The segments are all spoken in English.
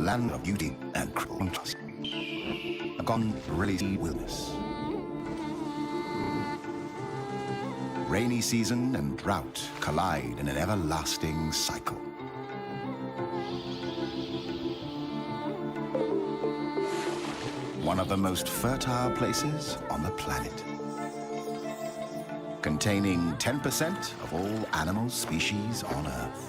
land of beauty and cruel contrast. A gone really wilderness. Rainy season and drought collide in an everlasting cycle. One of the most fertile places on the planet, containing 10% of all animal species on Earth.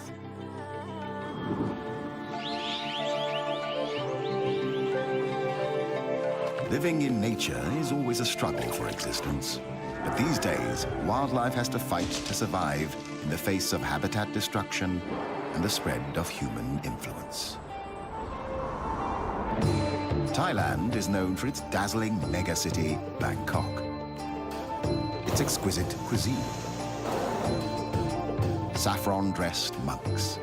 Living in nature is always a struggle for existence. But these days, wildlife has to fight to survive in the face of habitat destruction and the spread of human influence. Thailand is known for its dazzling megacity, Bangkok. Its exquisite cuisine, saffron-dressed monks,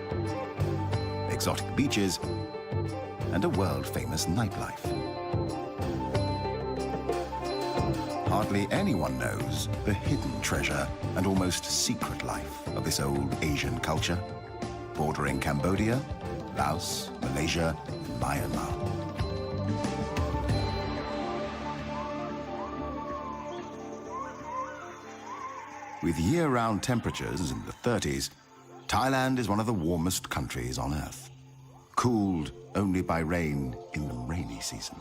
exotic beaches, and a world-famous nightlife. Hardly anyone knows the hidden treasure and almost secret life of this old Asian culture, bordering Cambodia, Laos, Malaysia, and Myanmar. With year-round temperatures in the 30s, Thailand is one of the warmest countries on Earth, cooled only by rain in the rainy season.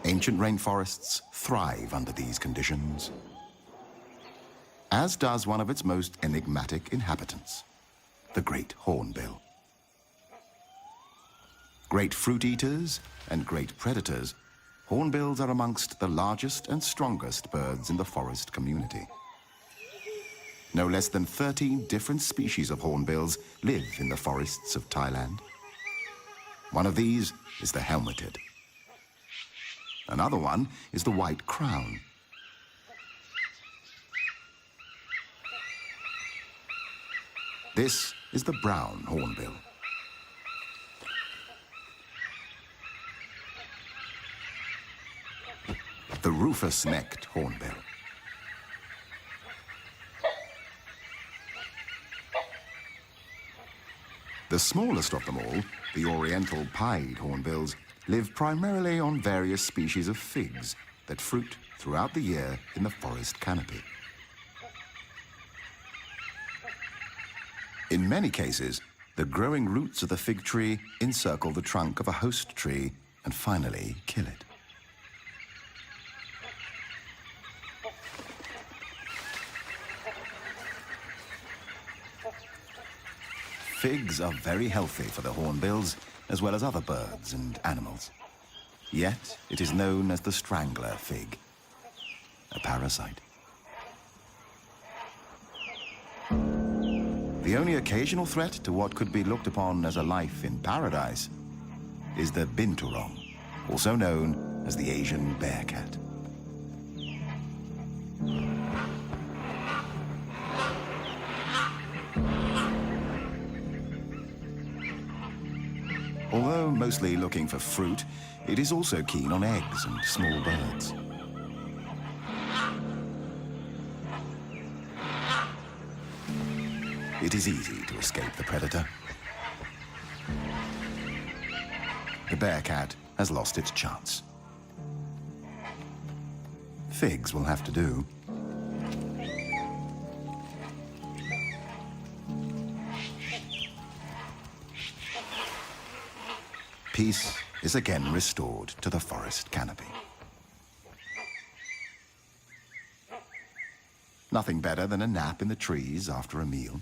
Ancient rainforests thrive under these conditions, as does one of its most enigmatic inhabitants, the great hornbill. Great fruit eaters and great predators, hornbills are amongst the largest and strongest birds in the forest community. No less than 13 different species of hornbills live in the forests of Thailand. One of these is the helmeted. Another one is the white crown. This is the brown hornbill. The rufous-necked hornbill. The smallest of them all, the oriental pied hornbills, live primarily on various species of figs that fruit throughout the year in the forest canopy. In many cases, the growing roots of the fig tree encircle the trunk of a host tree and finally kill it. Figs are very healthy for the hornbills, as well as other birds and animals. Yet, it is known as the strangler fig, a parasite. The only occasional threat to what could be looked upon as a life in paradise is the binturong, also known as the Asian bear cat. Although mostly looking for fruit, it is also keen on eggs and small birds. It is easy to escape the predator. The bear cat has lost its chance. Figs will have to do. Peace is again restored to the forest canopy. Nothing better than a nap in the trees after a meal.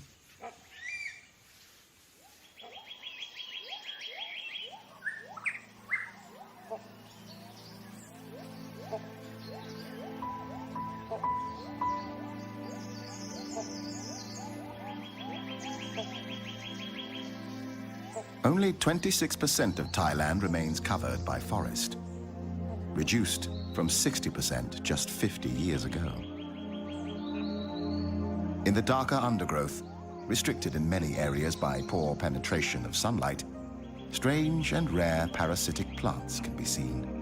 Only 26% of Thailand remains covered by forest, reduced from 60% just 50 years ago. In the darker undergrowth, restricted in many areas by poor penetration of sunlight, strange and rare parasitic plants can be seen.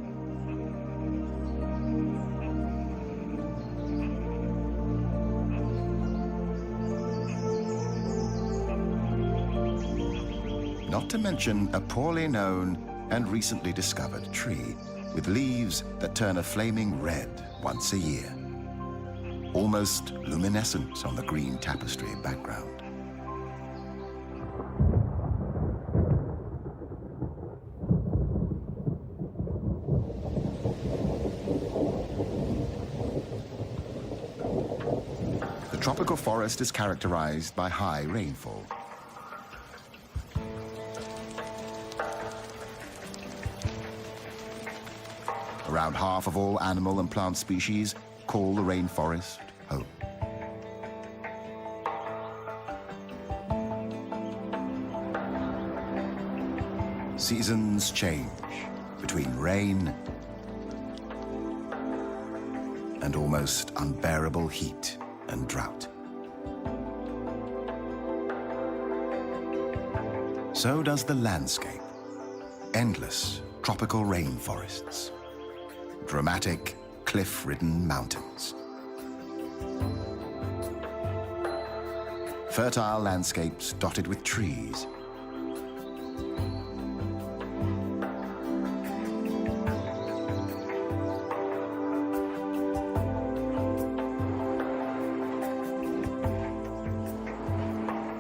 not to mention a poorly known and recently discovered tree with leaves that turn a flaming red once a year, almost luminescent on the green tapestry background. The tropical forest is characterized by high rainfall. Around half of all animal and plant species call the rainforest home. Seasons change between rain and almost unbearable heat and drought. So does the landscape. Endless tropical rainforests. Dramatic, cliff-ridden mountains. Fertile landscapes dotted with trees.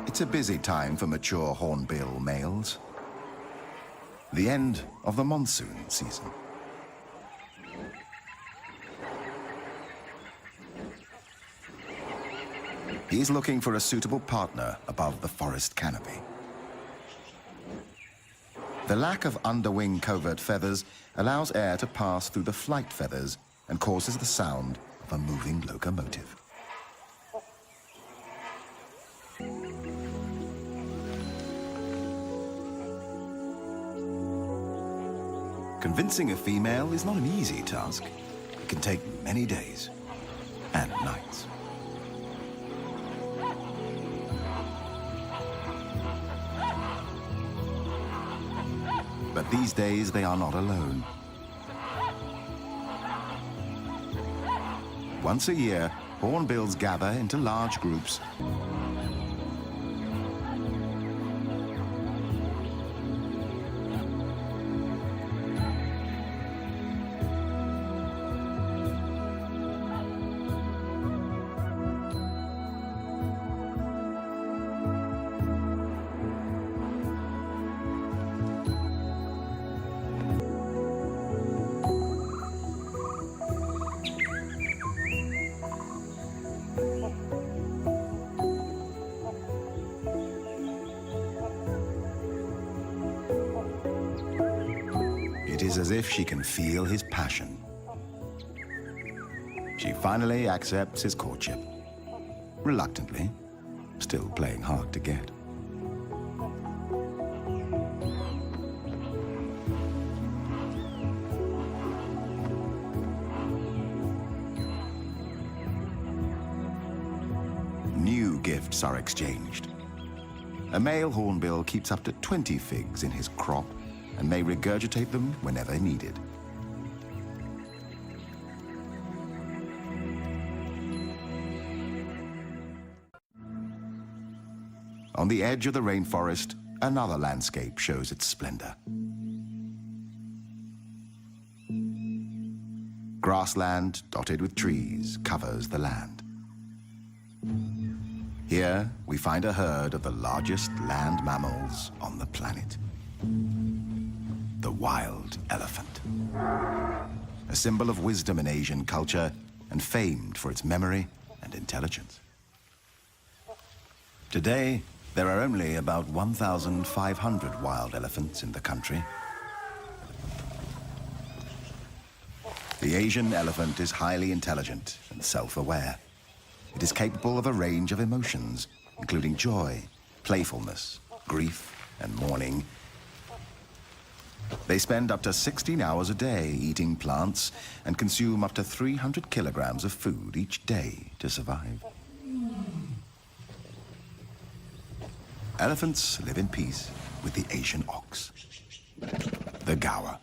It's a busy time for mature hornbill males. The end of the monsoon season. He's looking for a suitable partner above the forest canopy. The lack of underwing covert feathers allows air to pass through the flight feathers and causes the sound of a moving locomotive. Convincing a female is not an easy task. It can take many days and nights. But these days, they are not alone. Once a year, hornbills gather into large groups. It is as if she can feel his passion. She finally accepts his courtship. Reluctantly, still playing hard to get. New gifts are exchanged. A male hornbill keeps up to 20 figs in his crop and may regurgitate them whenever needed. On the edge of the rainforest, another landscape shows its splendor. Grassland dotted with trees covers the land. Here, we find a herd of the largest land mammals on the planet. The wild elephant. A symbol of wisdom in Asian culture and famed for its memory and intelligence. Today, there are only about 1,500 wild elephants in the country. The Asian elephant is highly intelligent and self-aware. It is capable of a range of emotions, including joy, playfulness, grief, and mourning. They spend up to 16 hours a day eating plants and consume up to 300 kilograms of food each day to survive. Elephants live in peace with the Asian ox, the gaur.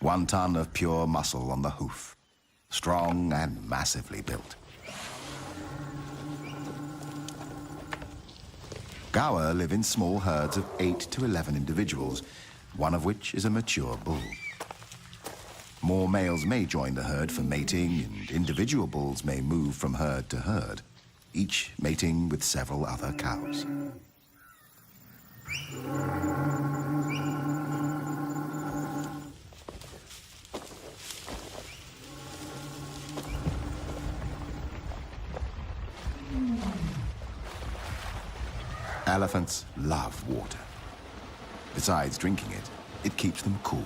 1 ton of pure muscle on the hoof, strong and massively built. Gaur live in small herds of 8 to 11 individuals, one of which is a mature bull. More males may join the herd for mating, and individual bulls may move from herd to herd, each mating with several other cows. Elephants love water. Besides drinking it, it keeps them cool.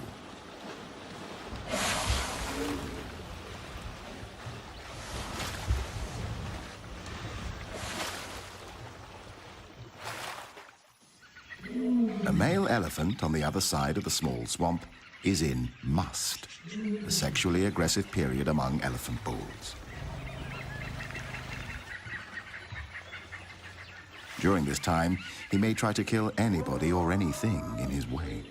A male elephant on the other side of the small swamp is in must, a sexually aggressive period among elephant bulls. During this time, he may try to kill anybody or anything in his way.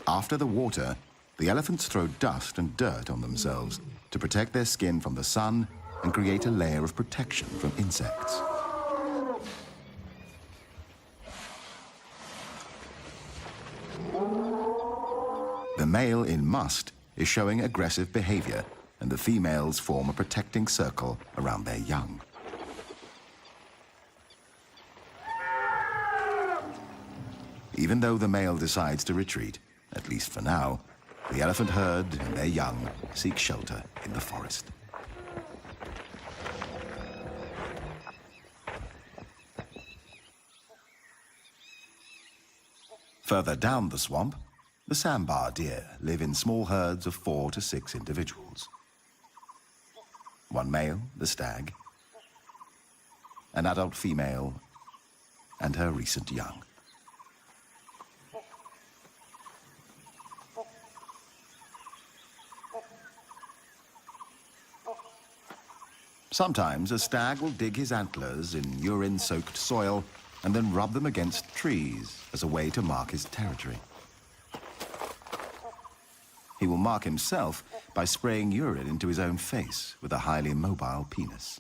After the water, the elephants throw dust and dirt on themselves to protect their skin from the sun and create a layer of protection from insects. The male in must is showing aggressive behavior, and the females form a protecting circle around their young. Even though the male decides to retreat, at least for now, the elephant herd and their young seek shelter in the forest. Further down the swamp, the sambar deer live in small herds of 4 to 6 individuals. One male, the stag, an adult female, and her recent young. Sometimes a stag will dig his antlers in urine-soaked soil and then rub them against trees as a way to mark his territory. He will mark himself by spraying urine into his own face with a highly mobile penis.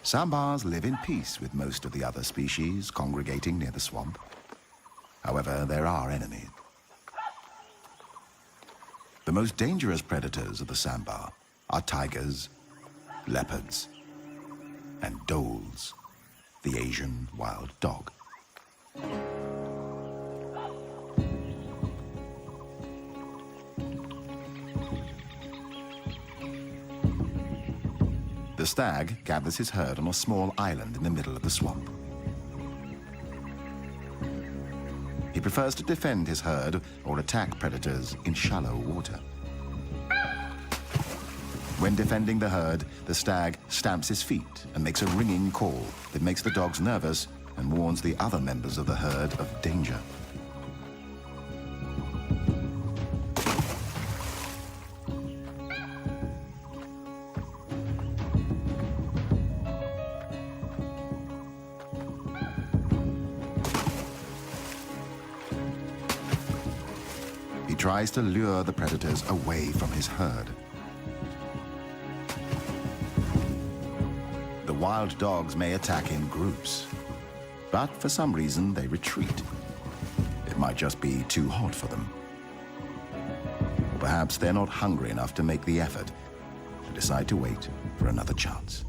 Sambars live in peace with most of the other species congregating near the swamp. However, there are enemies. The most dangerous predators of the sambar are tigers, leopards, and dholes, the Asian wild dog. The stag gathers his herd on a small island in the middle of the swamp. He prefers to defend his herd or attack predators in shallow water. When defending the herd, the stag stamps his feet and makes a ringing call that makes the dogs nervous and warns the other members of the herd of danger. He tries to lure the predators away from his herd. The wild dogs may attack in groups, but for some reason they retreat. It might just be too hot for them. Or perhaps they're not hungry enough to make the effort and decide to wait for another chance.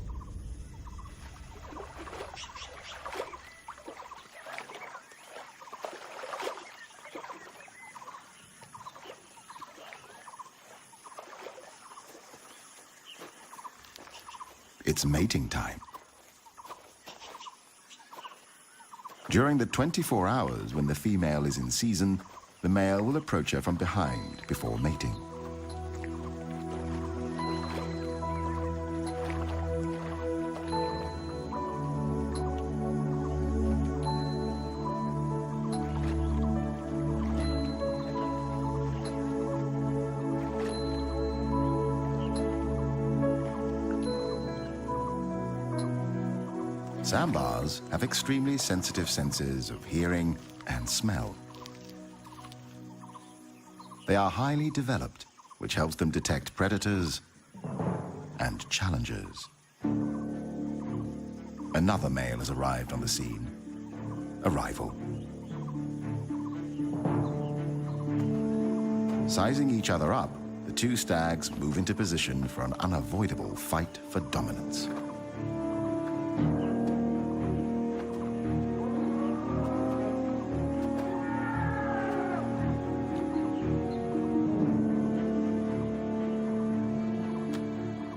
It's mating time. During the 24 hours when the female is in season, the male will approach her from behind before mating. Sambars have extremely sensitive senses of hearing and smell. They are highly developed, which helps them detect predators and challengers. Another male has arrived on the scene, a rival. Sizing each other up, the two stags move into position for an unavoidable fight for dominance.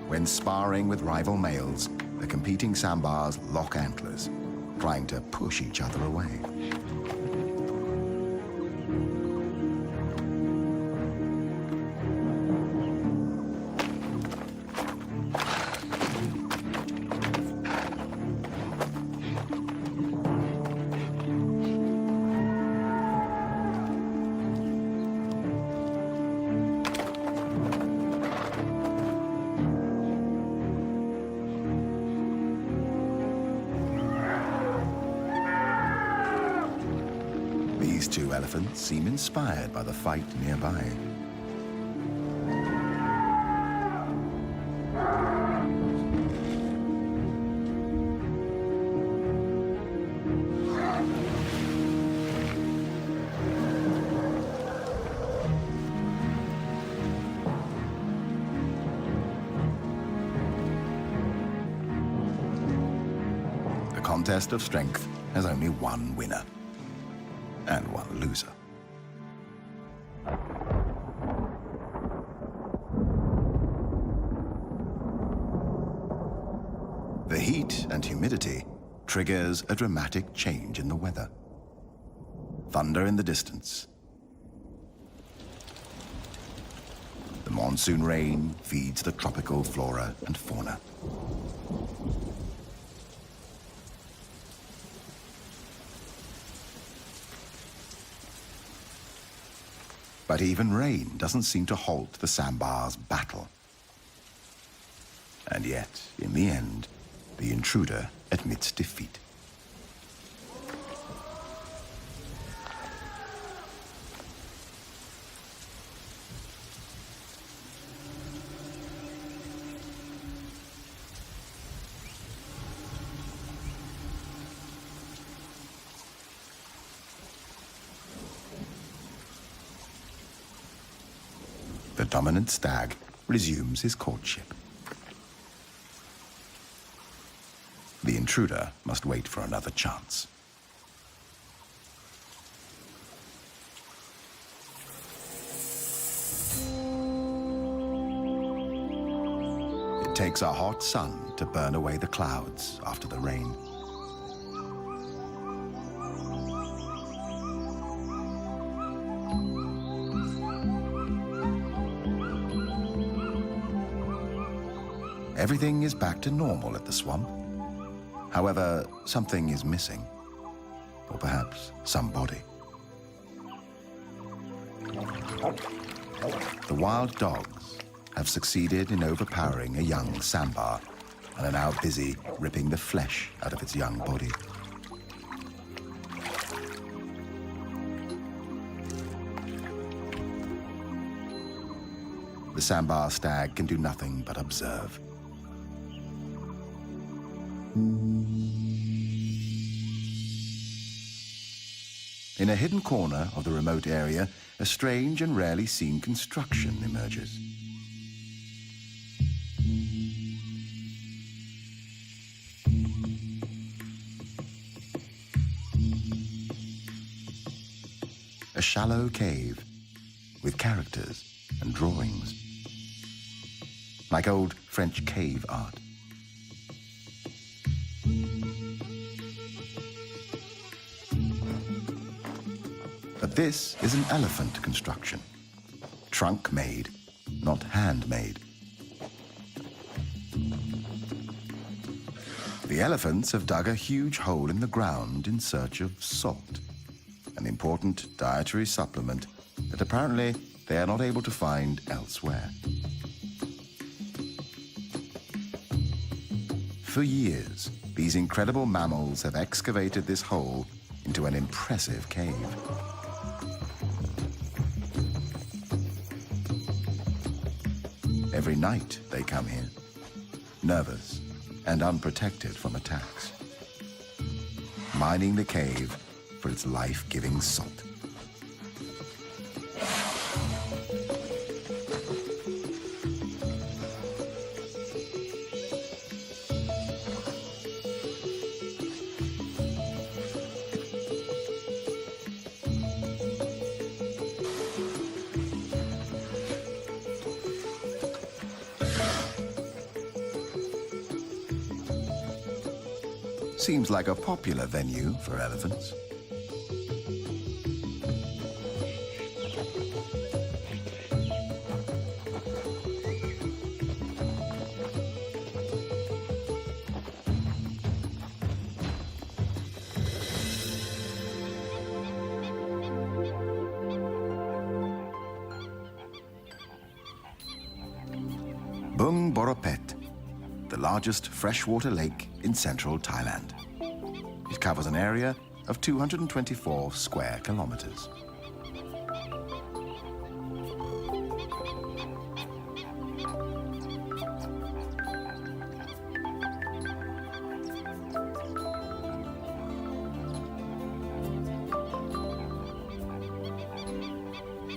When sparring with rival males, the competing Sambars lock antlers, trying to push each other away. These two elephants seem inspired by the fight nearby. The contest of strength has only one winner and one loser. The heat and humidity triggers a dramatic change in the weather. Thunder in the distance. The monsoon rain feeds the tropical flora and fauna. But even rain doesn't seem to halt the Sambars' battle. And yet, in the end, the intruder admits defeat. The dominant stag resumes his courtship. The intruder must wait for another chance. It takes a hot sun to burn away the clouds after the rain. Everything is back to normal at the swamp. However, something is missing. Or perhaps somebody. The wild dogs have succeeded in overpowering a young Sambar and are now busy ripping the flesh out of its young body. The Sambar stag can do nothing but observe. In a hidden corner of the remote area, a strange and rarely seen construction emerges. A shallow cave with characters and drawings, like old French cave art. But this is an elephant construction, trunk-made, not handmade. The elephants have dug a huge hole in the ground in search of salt, an important dietary supplement that apparently they are not able to find elsewhere. For years, these incredible mammals have excavated this hole into an impressive cave. Every night they come here, nervous and unprotected from attacks, mining the cave for its life-giving salt. Seems like a popular venue for elephants. Bung Borapet, the largest freshwater lake in central Thailand. It covers an area of 224 square kilometers.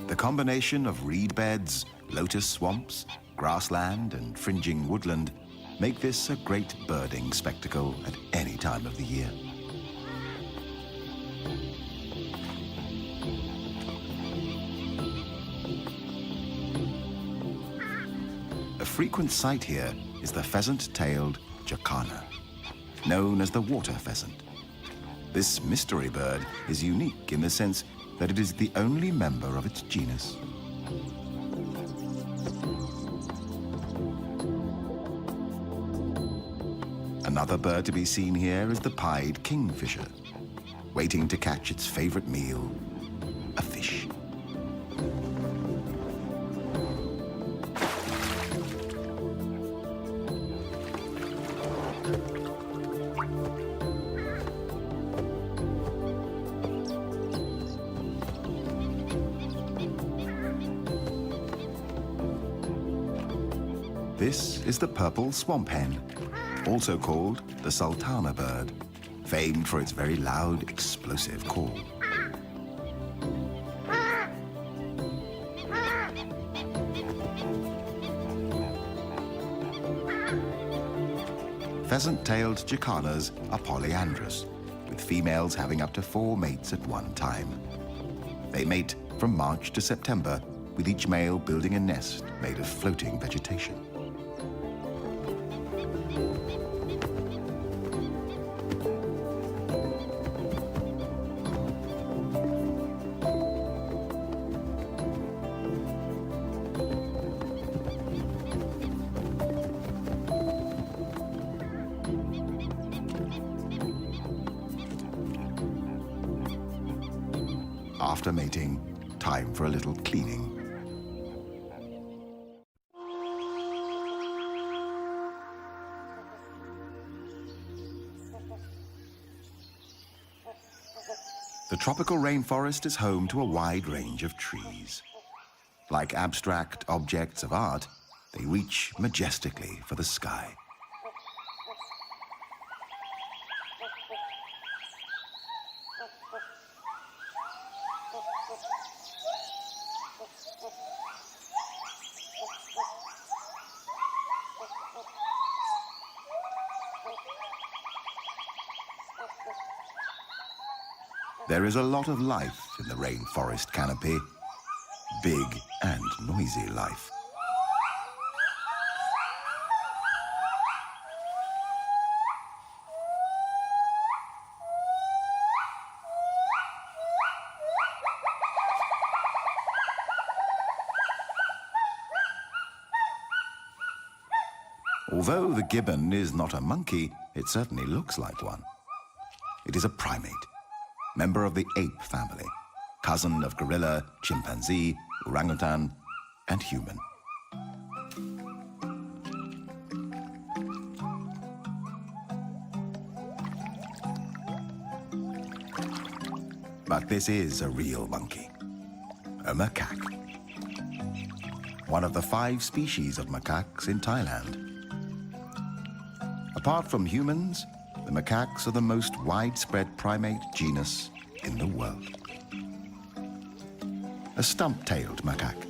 The combination of reed beds, lotus swamps, grassland and fringing woodland make this a great birding spectacle at any time of the year. A frequent sight here is the pheasant-tailed jacana, known as the water pheasant. This mystery bird is unique in the sense that it is the only member of its genus. Another bird to be seen here is the pied kingfisher, waiting to catch its favorite meal, a fish. This is the purple swamp hen, also called the sultana bird, famed for its very loud, explosive call. Pheasant-tailed jacanas are polyandrous, with females having up to 4 mates at one time. They mate from March to September, with each male building a nest made of floating vegetation. After mating, time for a little cleaning. The tropical rainforest is home to a wide range of trees. Like abstract objects of art, they reach majestically for the sky. There is a lot of life in the rainforest canopy, big and noisy life. Although the gibbon is not a monkey, it certainly looks like one. It is a primate, member of the ape family, cousin of gorilla, chimpanzee, orangutan, and human. But this is a real monkey, a macaque. One of the 5 species of macaques in Thailand. Apart from humans, the macaques are the most widespread primate genus in the world. A stump-tailed macaque,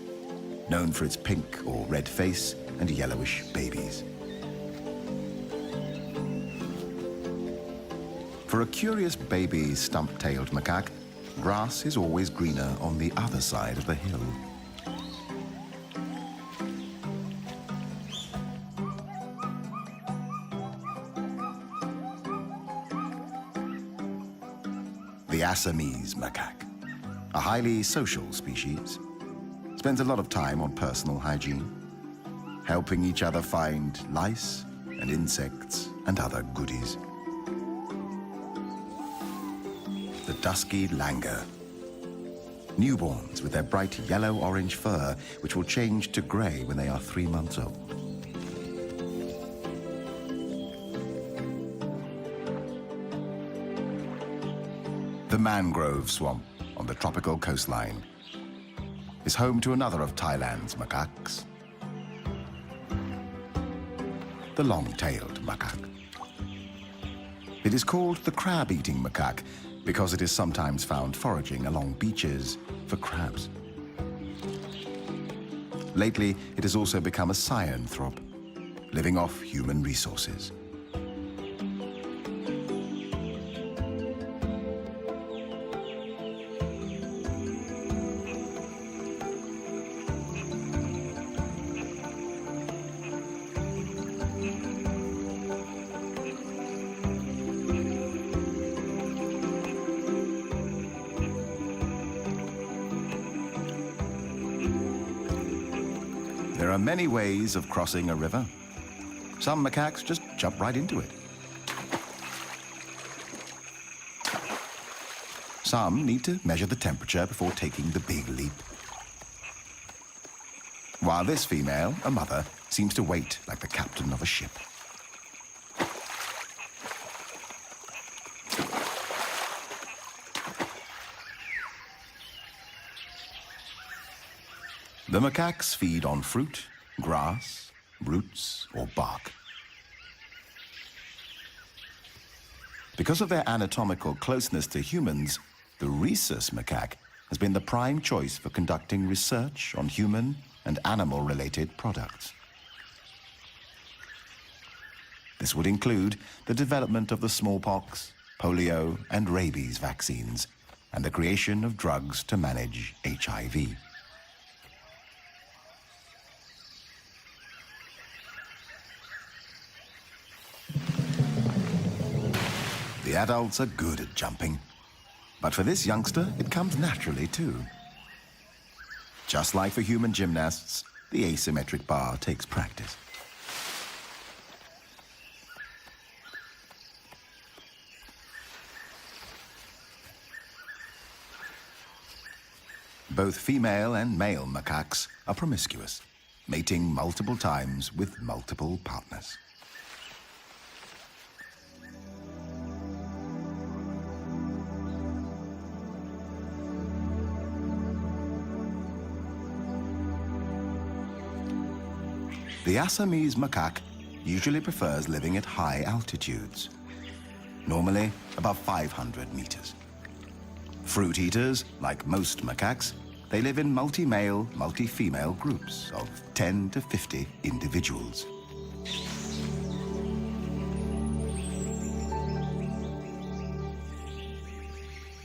known for its pink or red face and yellowish babies. For a curious baby stump-tailed macaque, grass is always greener on the other side of the hill. The Assamese macaque, a highly social species, spends a lot of time on personal hygiene, helping each other find lice and insects and other goodies. The dusky langur, newborns with their bright yellow-orange fur, which will change to grey when they are 3 months old. The mangrove swamp on the tropical coastline is home to another of Thailand's macaques, the long-tailed macaque. It is called the crab-eating macaque because it is sometimes found foraging along beaches for crabs. Lately, it has also become a cyanthrope, living off human resources. There are many ways of crossing a river. Some macaques just jump right into it. Some need to measure the temperature before taking the big leap. While this female, a mother, seems to wait like the captain of a ship. The macaques feed on fruit, grass, roots, or bark. Because of their anatomical closeness to humans, the rhesus macaque has been the prime choice for conducting research on human and animal-related products. This would include the development of the smallpox, polio, and rabies vaccines, and the creation of drugs to manage HIV. The adults are good at jumping, but for this youngster, it comes naturally too. Just like for human gymnasts, the asymmetric bar takes practice. Both female and male macaques are promiscuous, mating multiple times with multiple partners. The Assamese macaque usually prefers living at high altitudes, normally above 500 meters. Fruit eaters, like most macaques, they live in multi-male, multi-female groups of 10 to 50 individuals.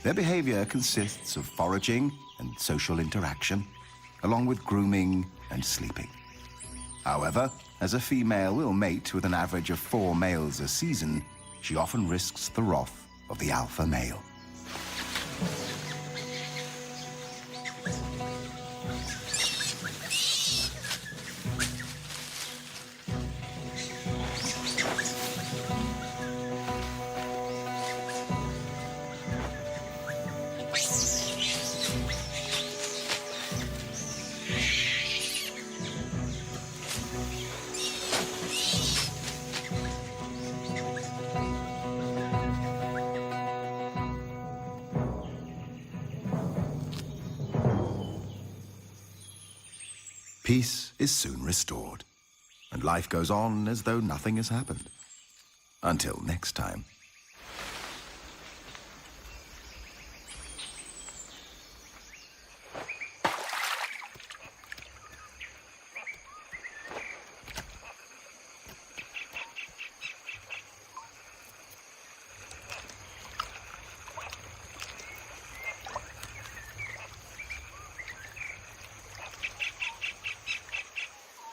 Their behavior consists of foraging and social interaction, along with grooming and sleeping. However, as a female will mate with an average of 4 males a season, she often risks the wrath of the alpha male. Peace is soon restored, and life goes on as though nothing has happened. Until next time.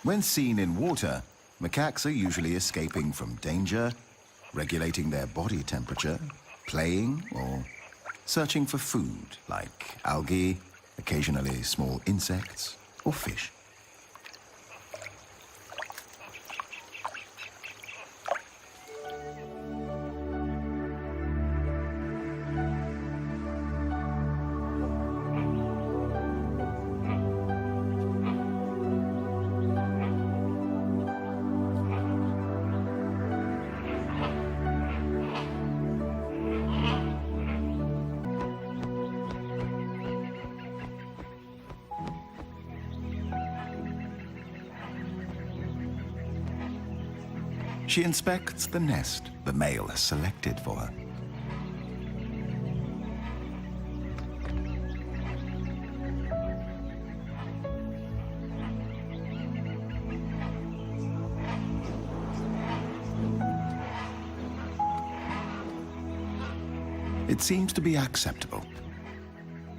When seen in water, macaques are usually escaping from danger, regulating their body temperature, playing, or searching for food like algae, occasionally small insects, or fish. She inspects the nest the male has selected for her. It seems to be acceptable,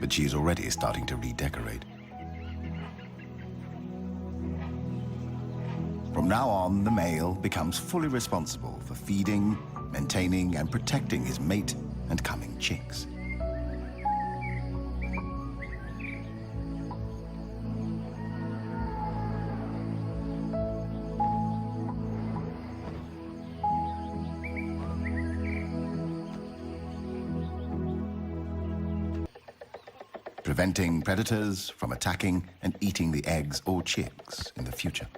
but she's already starting to redecorate. From now on, the male becomes fully responsible for feeding, maintaining, and protecting his mate and coming chicks. Preventing predators from attacking and eating the eggs or chicks in the future.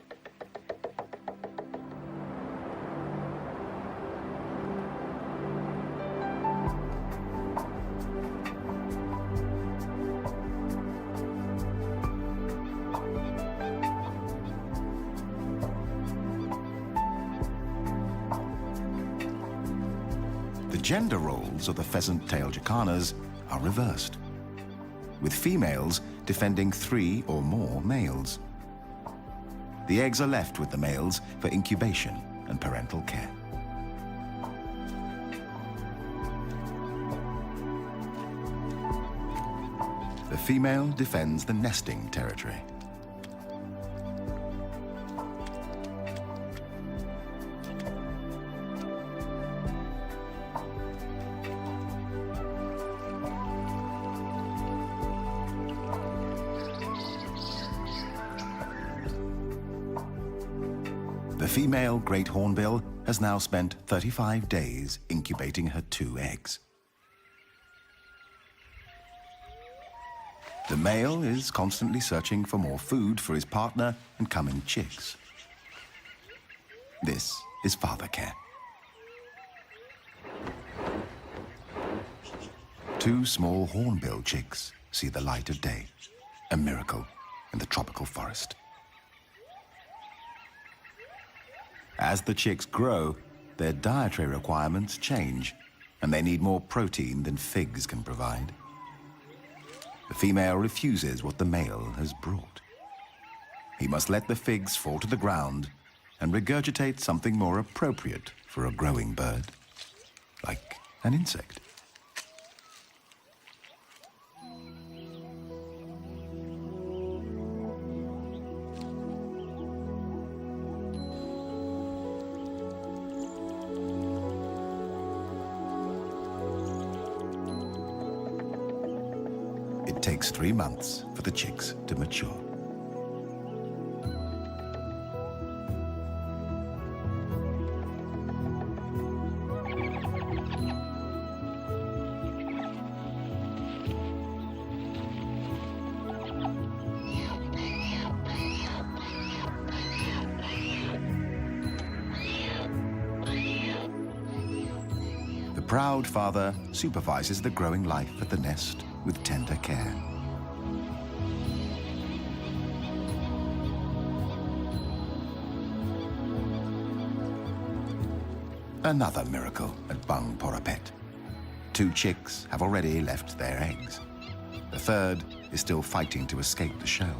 The gender roles of the pheasant-tailed jacanas are reversed, with females defending 3 or more males. The eggs are left with the males for incubation and parental care. The female defends the nesting territory. The female great hornbill has now spent 35 days incubating her 2 eggs. The male is constantly searching for more food for his partner and coming chicks. This is father care. 2 small hornbill chicks see the light of day, a miracle in the tropical forest. As the chicks grow, their dietary requirements change, and they need more protein than figs can provide. The female refuses what the male has brought. He must let the figs fall to the ground and regurgitate something more appropriate for a growing bird, like an insect. It takes 3 months for the chicks to mature. The proud father supervises the growing life at the nest with tender care. Another miracle at Bang Porapet. 2 chicks have already left their eggs. The third is still fighting to escape the shell.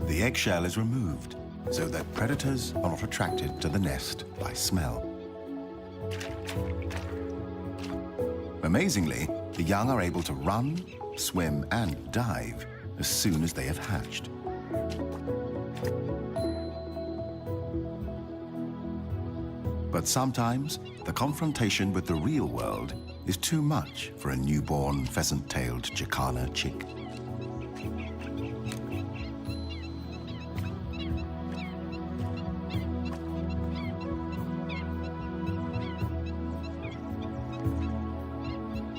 The eggshell is removed so that predators are not attracted to the nest by smell. Amazingly, the young are able to run, swim, and dive as soon as they have hatched. But sometimes, the confrontation with the real world is too much for a newborn pheasant-tailed Jacana chick.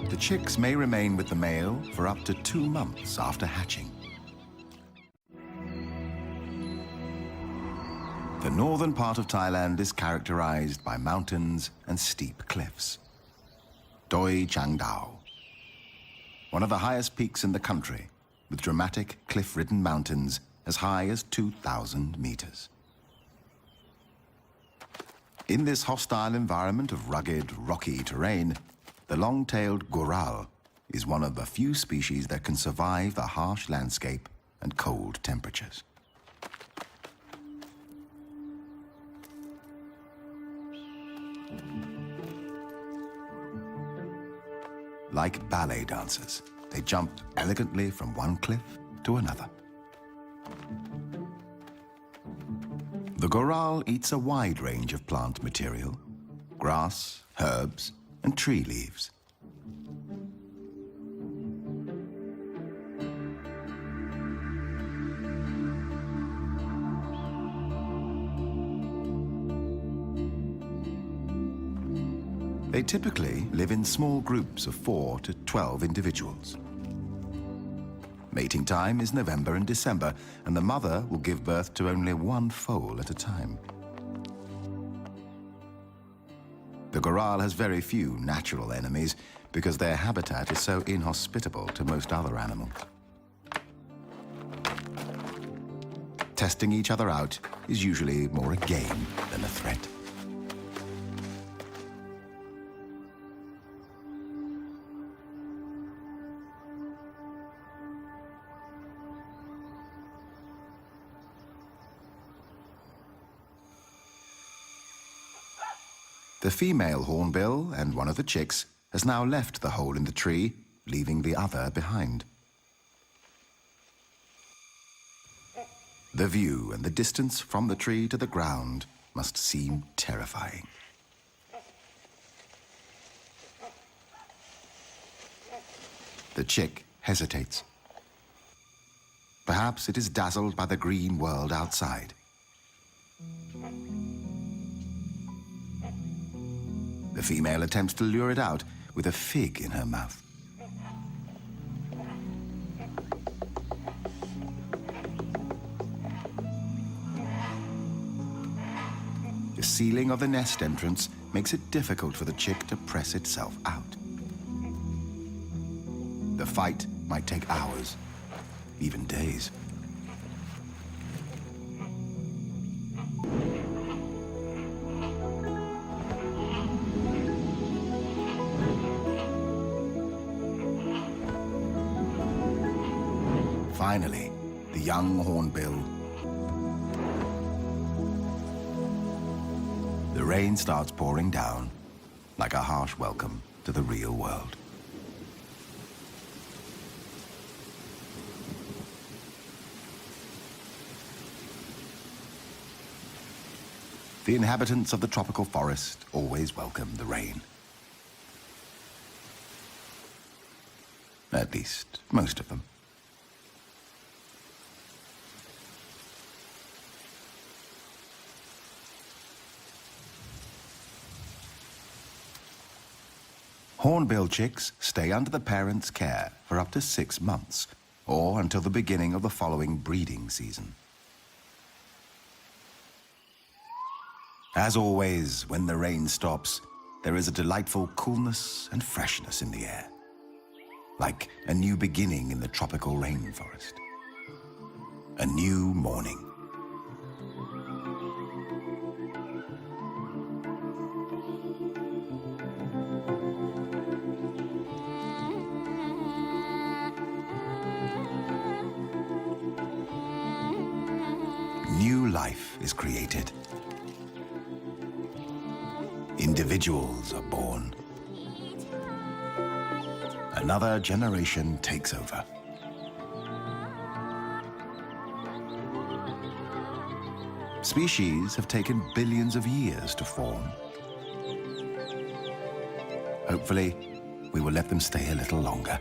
The chicks may remain with the male for up to 2 months after hatching. The northern part of Thailand is characterized by mountains and steep cliffs. Doi Chang Dao, one of the highest peaks in the country, with dramatic cliff-ridden mountains as high as 2,000 meters. In this hostile environment of rugged, rocky terrain, the long-tailed goral is one of the few species that can survive the harsh landscape and cold temperatures. Like ballet dancers, they jump elegantly from one cliff to another. The goral eats a wide range of plant material: grass, herbs, and tree leaves. They typically live in small groups of 4 to 12 individuals. Mating time is November and December, and the mother will give birth to only 1 foal at a time. The goral has very few natural enemies because their habitat is so inhospitable to most other animals. Testing each other out is usually more a game than a threat. The female hornbill and one of the chicks has now left the hole in the tree, leaving the other behind. The view and the distance from the tree to the ground must seem terrifying. The chick hesitates. Perhaps it is dazzled by the green world outside. The female attempts to lure it out with a fig in her mouth. The sealing of the nest entrance makes it difficult for the chick to press itself out. The fight might take hours, even days. Finally, the young hornbill. The rain starts pouring down like a harsh welcome to the real world. The inhabitants of the tropical forest always welcome the rain. At least, most of them. Hornbill chicks stay under the parents' care for up to 6 months, or until the beginning of the following breeding season. As always, when the rain stops, there is a delightful coolness and freshness in the air, like a new beginning in the tropical rainforest. A new morning. New life is created. Individuals are born. Another generation takes over. Species have taken billions of years to form. Hopefully, we will let them stay a little longer.